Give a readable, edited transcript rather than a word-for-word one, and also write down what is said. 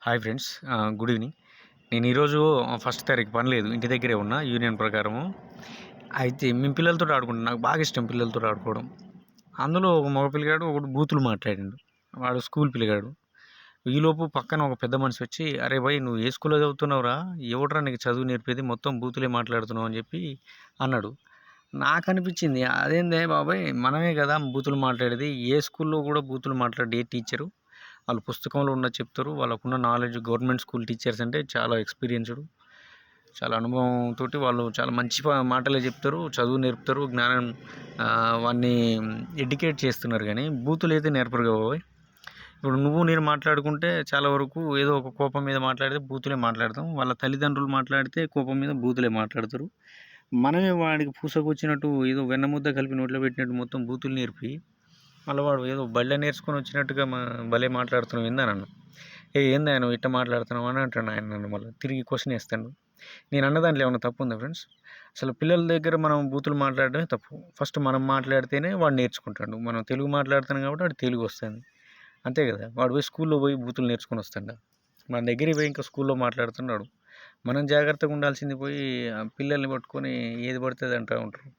Hi friends. Good evening. నేను ఈరోజు first తారీఖు పని లేదు, ఇంటి దగ్గరే ఉన్నా యూనియన్ ప్రకారము. అయితే మేము పిల్లలతో ఆడుకుంటాం, నాకు బాగా ఇష్టం పిల్లలతో ఆడుకోవడం. అందులో ఒక మగ పిల్లగాడు ఒకడు బూతులు మాట్లాడిండు. వాడు స్కూల్ పిల్లగాడు. ఈలోపు పక్కన ఒక పెద్ద మనిషి వచ్చి, అరే భయ్ నువ్వు ఏ స్కూల్లో చదువుతున్నావురా, ఎవడురా నీకు చదువు నేర్పేది, మొత్తం బూతులే మాట్లాడుతున్నావు అని చెప్పి అన్నాడు. నాకు అనిపించింది, అదేందే బాబాయ్, మనమే కదా బూతులు మాట్లాడేది, ఏ స్కూల్లో కూడా బూతులు మాట్లాడే ఏ టీచరు వాళ్ళు పుస్తకంలో ఉన్నది చెప్తారు. వాళ్ళకున్న నాలెడ్జ్, గవర్నమెంట్ స్కూల్ టీచర్స్ అంటే చాలా ఎక్స్పీరియన్స్డ్, చాలా అనుభవంతో వాళ్ళు చాలా మంచి మాటలే చెప్తారు, చదువు నేర్పుతారు, జ్ఞానం వాడిని ఎడ్యుకేట్ చేస్తున్నారు. కానీ బూతులు అయితే నేర్పరు కదా బాబాయ్. ఇప్పుడు నువ్వు నేను మాట్లాడుకుంటే చాలా వరకు ఏదో ఒక కోపం మీద మాట్లాడితే బూతులే మాట్లాడతాం, వాళ్ళ తల్లిదండ్రులు మాట్లాడితే కోపం మీద బూతులే మాట్లాడతారు. మనమే వాడికి పూసకొచ్చినట్టు ఏదో వెన్నముద్ద కలిపి నోట్లో పెట్టినట్టు మొత్తం బూతులు నేర్పి మళ్ళీ వాడు ఏదో బళ్ళ నేర్చుకొని వచ్చినట్టుగా భలే మాట్లాడుతున్నావు ఏందని. ఏంది ఆయన ఇట్ట మాట్లాడుతున్నావు అని అంటాడు ఆయన. నన్ను మళ్ళీ తిరిగి క్వశ్చన్ వేస్తాను. నేను అన్న దాంట్లో ఏమన్నా తప్పు ఉందా ఫ్రెండ్స్? అసలు పిల్లల దగ్గర మనం బూతులు మాట్లాడడమే తప్పు. ఫస్ట్ మనం మాట్లాడితేనే వాడు నేర్చుకుంటాడు. మనం తెలుగు మాట్లాడుతున్నాం కాబట్టి వాడు తెలుగు వస్తుంది, అంతే కదా. వాడు పోయి స్కూల్లో పోయి బూతులు నేర్చుకొని వస్తాడు, మన దగ్గరికి పోయి ఇంకా స్కూల్లో మాట్లాడుతున్నాడు. మనం జాగ్రత్తగా ఉండాల్సింది పోయి పిల్లల్ని పట్టుకొని ఏది పడితే అది అంటూ ఉంటారు.